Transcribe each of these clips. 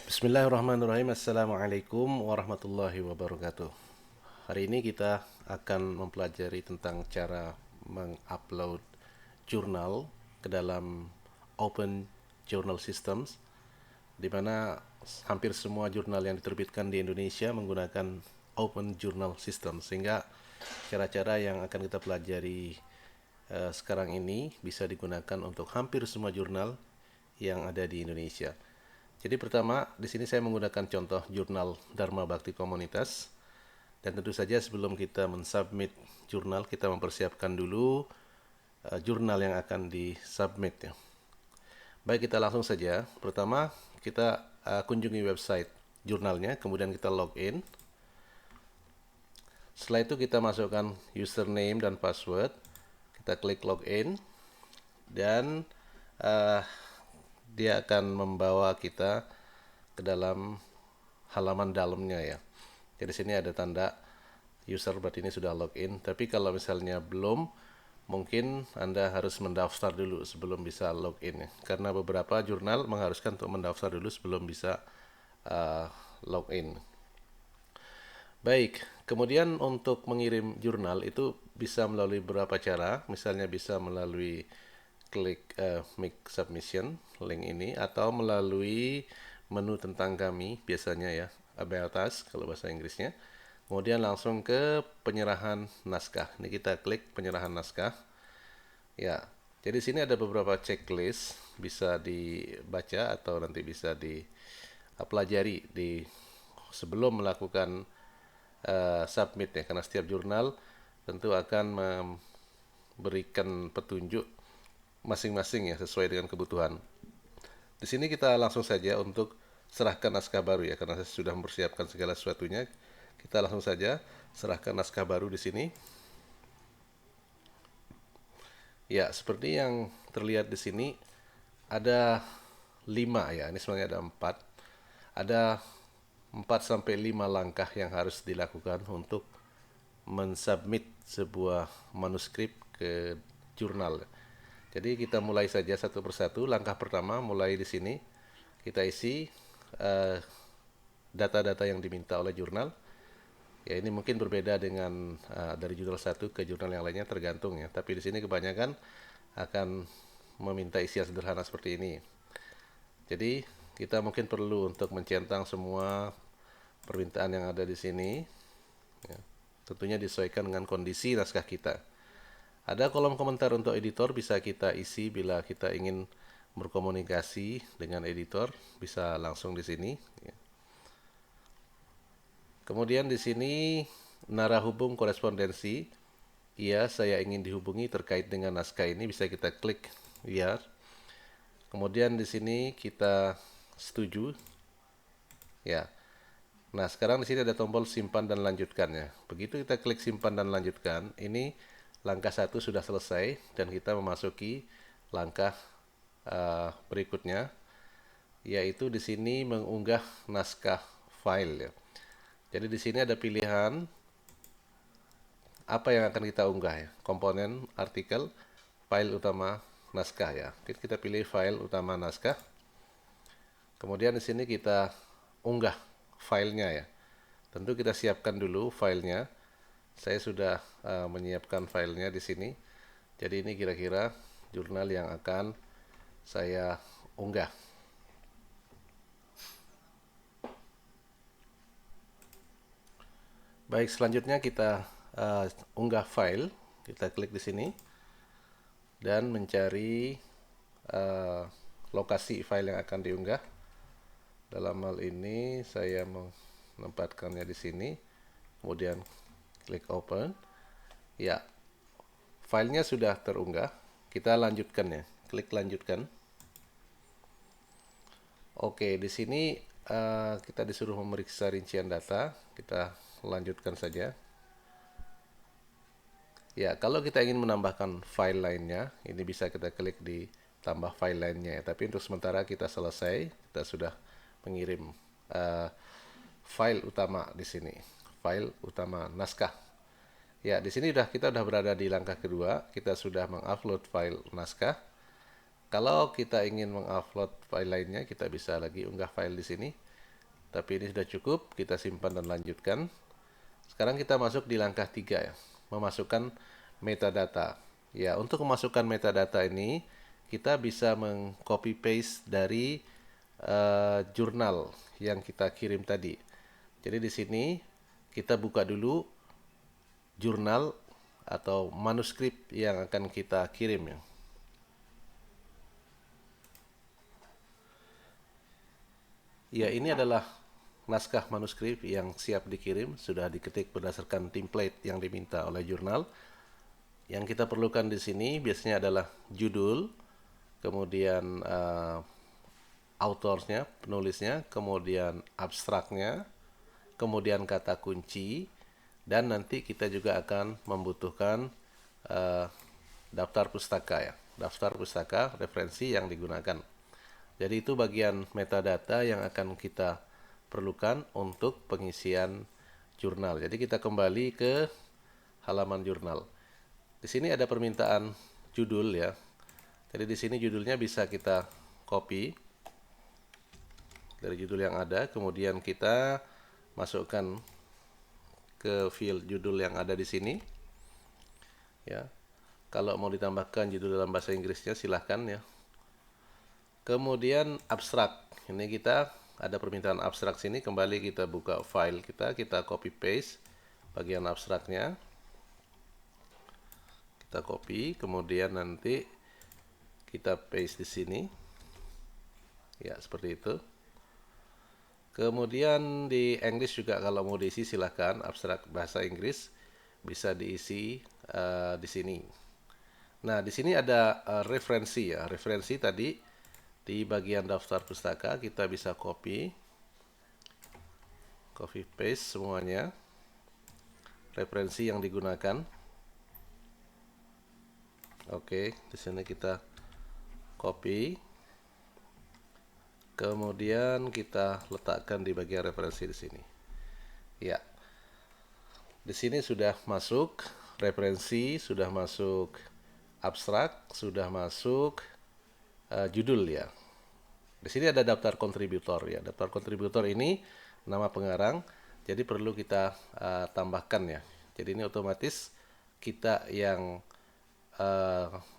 Bismillahirrahmanirrahim. Assalamualaikum warahmatullahi wabarakatuh. Hari ini kita akan mempelajari tentang cara mengupload jurnal ke dalam Open Journal Systems, di mana hampir semua jurnal yang diterbitkan di Indonesia menggunakan Open Journal System, sehingga cara-cara yang akan kita pelajari sekarang ini bisa digunakan untuk hampir semua jurnal yang ada di Indonesia. Jadi pertama, di sini saya menggunakan contoh jurnal Dharma Bakti Komunitas. Dan tentu saja sebelum kita mensubmit jurnal, kita mempersiapkan dulu jurnal yang akan disubmit ya. Baik, kita langsung saja. Pertama, kita kunjungi website jurnalnya, kemudian kita login. Setelah itu kita masukkan username dan password. Kita klik login dan dia akan membawa kita ke dalam halaman dalamnya ya. Jadi sini ada tanda user, berarti ini sudah login. Tapi kalau misalnya belum, mungkin Anda harus mendaftar dulu sebelum bisa login ya. Karena beberapa jurnal mengharuskan untuk mendaftar dulu sebelum bisa login. Baik, kemudian untuk mengirim jurnal itu bisa melalui beberapa cara. Misalnya bisa melalui klik make submission, link ini, atau melalui menu tentang kami, biasanya ya, about us kalau bahasa Inggrisnya. Kemudian langsung ke penyerahan naskah. Ini kita klik penyerahan naskah. Ya, jadi sini ada beberapa checklist, bisa dibaca atau nanti bisa dipelajari di sebelum melakukan submit ya, karena setiap jurnal tentu akan memberikan petunjuk masing-masing ya sesuai dengan kebutuhan. Di sini kita langsung saja untuk serahkan naskah baru ya, karena saya sudah mempersiapkan segala sesuatunya. Kita langsung saja serahkan naskah baru di sini. Ya, seperti yang terlihat di sini ada 5 ya. Ini sebenarnya ada 4. Ada 4 sampai 5 langkah yang harus dilakukan untuk mensubmit sebuah manuskrip ke jurnal. Jadi kita mulai saja satu persatu. Langkah pertama mulai di sini. Kita isi data-data yang diminta oleh jurnal. Ya, ini mungkin berbeda dengan dari jurnal satu ke jurnal yang lainnya, tergantung ya. Tapi di sini kebanyakan akan meminta isian sederhana seperti ini. Jadi kita mungkin perlu untuk mencentang semua permintaan yang ada di sini. Ya, tentunya disesuaikan dengan kondisi naskah kita. Ada kolom komentar untuk editor, bisa kita isi bila kita ingin berkomunikasi dengan editor, bisa langsung di sini. Kemudian di sini nara hubung korespondensi. Iya, saya ingin dihubungi terkait dengan naskah ini, bisa kita klik ya. Kemudian di sini kita setuju. Ya. Nah, sekarang di sini ada tombol simpan dan lanjutkan ya. Begitu kita klik simpan dan lanjutkan, ini langkah 1 sudah selesai dan kita memasuki langkah berikutnya, yaitu di sini mengunggah naskah file ya. Jadi di sini ada pilihan apa yang akan kita unggah ya. Komponen, artikel, file utama, naskah ya. Kita pilih file utama naskah. Kemudian di sini kita unggah filenya ya. Tentu kita siapkan dulu filenya. Saya sudah menyiapkan filenya di sini. Jadi ini kira-kira jurnal yang akan saya unggah. Baik, selanjutnya kita unggah file. Kita klik di sini dan mencari lokasi file yang akan diunggah. Dalam hal ini saya menempatkannya di sini. Kemudian klik open. Ya, filenya sudah terunggah. Kita lanjutkan ya. Klik lanjutkan. Oke, di sini kita disuruh memeriksa rincian data. Kita lanjutkan saja. Ya, kalau kita ingin menambahkan file lainnya, ini bisa kita klik di tambah file lainnya ya. Tapi untuk sementara kita selesai. Kita sudah mengirim file utama di sini. File utama naskah. Ya, di sini kita udah berada di langkah kedua. Kita sudah mengupload file naskah. Kalau kita ingin mengupload file lainnya, kita bisa lagi unggah file di sini. Tapi ini sudah cukup, kita simpan dan lanjutkan. Sekarang kita masuk di langkah 3 ya, memasukkan metadata. Ya, untuk memasukkan metadata ini kita bisa meng-copy paste dari jurnal yang kita kirim tadi. Jadi di sini kita buka dulu jurnal atau manuskrip yang akan kita kirim ya. Ya, ini adalah naskah manuskrip yang siap dikirim, sudah diketik berdasarkan template yang diminta oleh jurnal. Yang kita perlukan di sini biasanya adalah judul, kemudian authornya, penulisnya, kemudian abstraknya, kemudian kata kunci, dan nanti kita juga akan membutuhkan daftar pustaka ya, daftar pustaka referensi yang digunakan. Jadi itu bagian metadata yang akan kita perlukan untuk pengisian jurnal. Jadi kita kembali ke halaman jurnal. Di sini ada permintaan judul ya. Jadi di sini judulnya bisa kita copy dari judul yang ada, kemudian kita masukkan ke field judul yang ada di sini. Ya. Kalau mau ditambahkan judul dalam bahasa Inggrisnya silahkan ya. Kemudian abstrak. Ini kita ada permintaan abstrak sini, kembali kita buka file kita copy paste bagian abstraknya. Kita copy, kemudian nanti kita paste di sini. Ya, seperti itu. Kemudian di English juga kalau mau diisi silahkan, abstrak bahasa Inggris bisa diisi di sini. Nah, di sini ada referensi ya. Referensi tadi di bagian daftar pustaka kita bisa copy paste semuanya referensi yang digunakan. Oke, di sini kita copy, kemudian kita letakkan di bagian referensi di sini. Ya, di sini sudah masuk referensi, sudah masuk abstrak, sudah masuk judul ya. Di sini ada daftar kontributor ya. Daftar kontributor ini nama pengarang, jadi perlu kita tambahkan ya. Jadi ini otomatis kita yang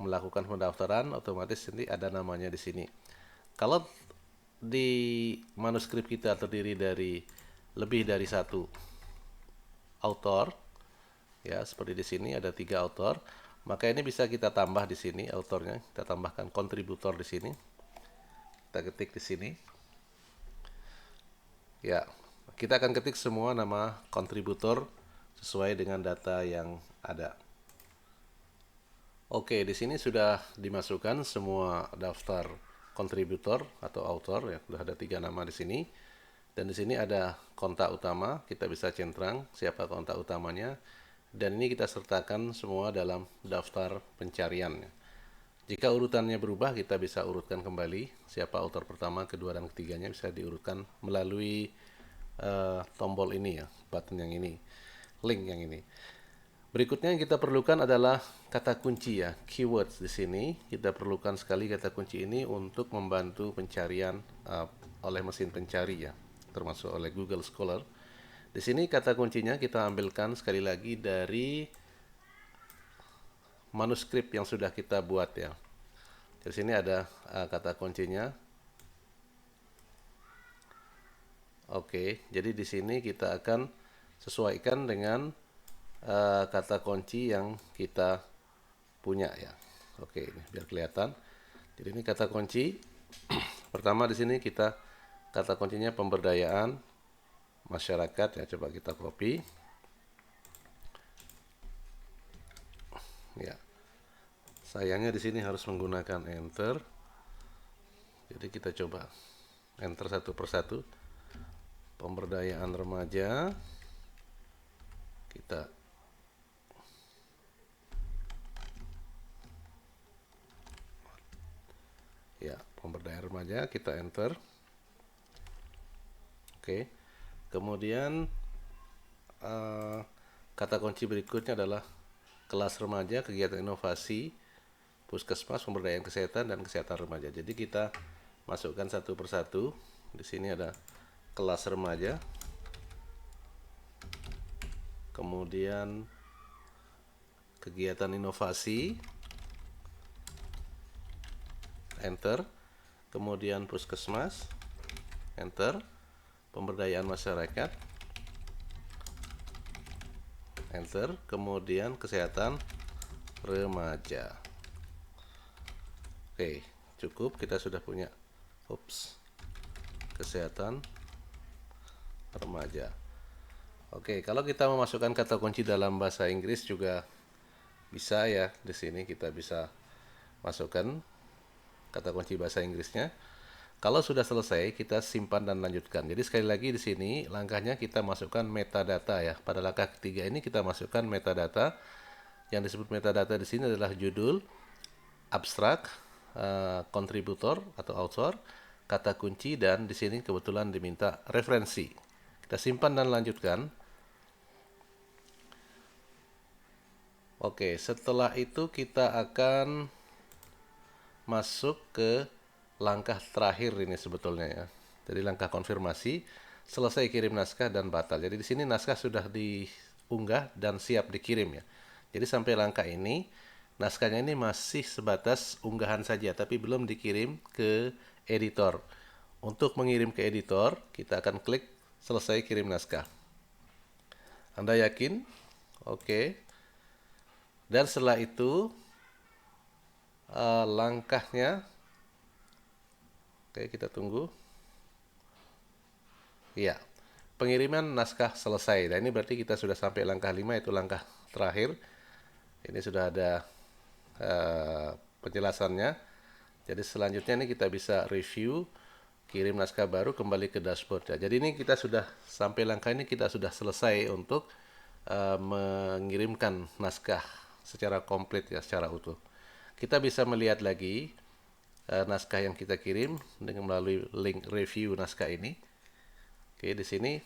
melakukan pendaftaran, otomatis nanti ada namanya di sini. Kalau di manuskrip kita terdiri dari lebih dari satu author, ya seperti di sini ada 3 author, maka ini bisa kita tambah di sini autornya, kita tambahkan kontributor di sini. Kita ketik di sini. Ya, kita akan ketik semua nama kontributor sesuai dengan data yang ada. Oke, di sini sudah dimasukkan semua daftar kontributor atau author ya, sudah ada 3 nama di sini. Dan di sini ada kontak utama, kita bisa centang siapa kontak utamanya. Dan ini kita sertakan semua dalam daftar pencarian. Jika urutannya berubah, kita bisa urutkan kembali siapa author pertama, kedua, dan ketiganya bisa diurutkan melalui tombol ini ya, button yang ini, link yang ini. Berikutnya yang kita perlukan adalah kata kunci ya, keywords di sini. Kita perlukan sekali kata kunci ini untuk membantu pencarian oleh mesin pencari ya, termasuk oleh Google Scholar. Di sini kata kuncinya kita ambilkan sekali lagi dari manuskrip yang sudah kita buat ya. Di sini ada kata kuncinya. Oke, jadi di sini kita akan sesuaikan dengan kata kunci yang kita punya ya. Oke, ini biar kelihatan. Jadi ini kata kunci. Pertama di sini kita kata kuncinya pemberdayaan masyarakat ya, coba kita copy. Ya. Sayangnya di sini harus menggunakan enter. Jadi kita coba enter satu persatu. Pemberdayaan remaja. Kita ya, pemberdayaan remaja kita enter. Oke. Kemudian kata kunci berikutnya adalah kelas remaja, kegiatan inovasi, puskesmas, pemberdayaan kesehatan, dan kesehatan remaja. Jadi kita masukkan satu persatu. Di sini ada kelas remaja, kemudian kegiatan inovasi, enter, kemudian puskesmas, enter, pemberdayaan masyarakat, enter, kemudian kesehatan remaja. Oke, cukup, kita sudah punya kesehatan remaja. Oke, kalau kita memasukkan kata kunci dalam bahasa Inggris juga bisa ya. Di sini kita bisa masukkan kata kunci bahasa Inggrisnya. Kalau sudah selesai, kita simpan dan lanjutkan. Jadi sekali lagi di sini langkahnya kita masukkan metadata ya. Pada langkah ketiga ini kita masukkan metadata. Yang disebut metadata di sini adalah judul, abstrak, kontributor atau author, kata kunci, dan di sini kebetulan diminta referensi. Kita simpan dan lanjutkan. Oke, setelah itu kita akan masuk ke langkah terakhir ini sebetulnya ya. Jadi langkah konfirmasi, selesai kirim naskah dan batal. Jadi di sini naskah sudah diunggah dan siap dikirim ya. Jadi sampai langkah ini naskahnya ini masih sebatas unggahan saja, tapi belum dikirim ke editor. Untuk mengirim ke editor, kita akan klik selesai kirim naskah. Anda yakin? Oke. Dan setelah itu langkahnya, oke, kita tunggu. Iya, pengiriman naskah selesai. Dan ini berarti kita sudah sampai langkah 5, itu langkah terakhir. Ini sudah ada penjelasannya. Jadi selanjutnya ini kita bisa review, kirim naskah baru, kembali ke dashboard ya. Jadi ini kita sudah sampai langkah ini, kita sudah selesai untuk mengirimkan naskah secara komplit ya, secara utuh. Kita bisa melihat lagi naskah yang kita kirim dengan melalui link review naskah ini. Oke, di sini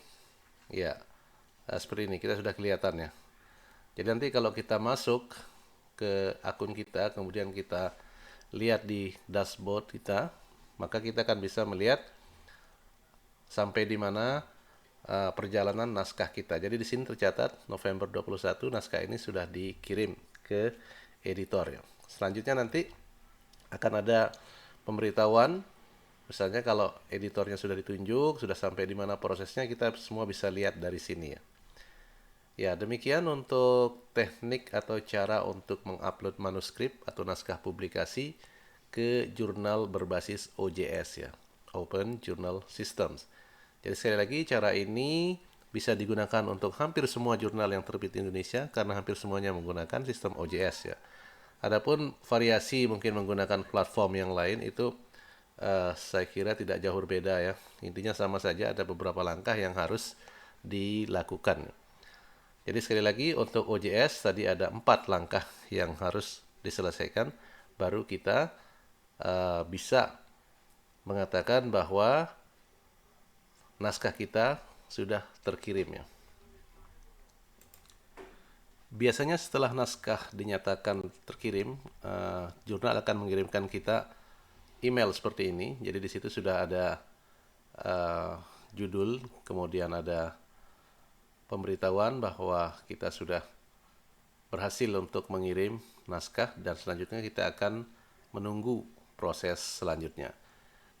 ya seperti ini, kita sudah kelihatan ya. Jadi nanti kalau kita masuk ke akun kita, kemudian kita lihat di dashboard kita, maka kita akan bisa melihat sampai di mana perjalanan naskah kita. Jadi di sini tercatat November 21 naskah ini sudah dikirim ke editor ya. Selanjutnya nanti akan ada pemberitahuan, misalnya kalau editornya sudah ditunjuk, sudah sampai di mana prosesnya, kita semua bisa lihat dari sini ya. Ya, demikian untuk teknik atau cara untuk mengupload manuskrip atau naskah publikasi ke jurnal berbasis OJS ya, Open Journal Systems. Jadi sekali lagi, cara ini bisa digunakan untuk hampir semua jurnal yang terbit di Indonesia karena hampir semuanya menggunakan sistem OJS ya. Adapun variasi mungkin menggunakan platform yang lain itu saya kira tidak jauh berbeda ya. Intinya sama saja, ada beberapa langkah yang harus dilakukan. Jadi sekali lagi untuk OJS tadi ada 4 langkah yang harus diselesaikan baru kita bisa mengatakan bahwa naskah kita sudah terkirim ya. Biasanya setelah naskah dinyatakan terkirim, jurnal akan mengirimkan kita email seperti ini. Jadi di situ sudah ada judul, kemudian ada pemberitahuan bahwa kita sudah berhasil untuk mengirim naskah, dan selanjutnya kita akan menunggu proses selanjutnya.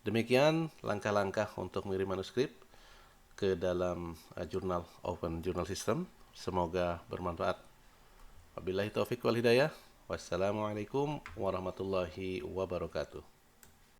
Demikian langkah-langkah untuk mengirim manuskrip ke dalam jurnal Open Journal System. Semoga bermanfaat. Wabillahi taufiq wal hidayah. Wassalamualaikum warahmatullahi wabarakatuh.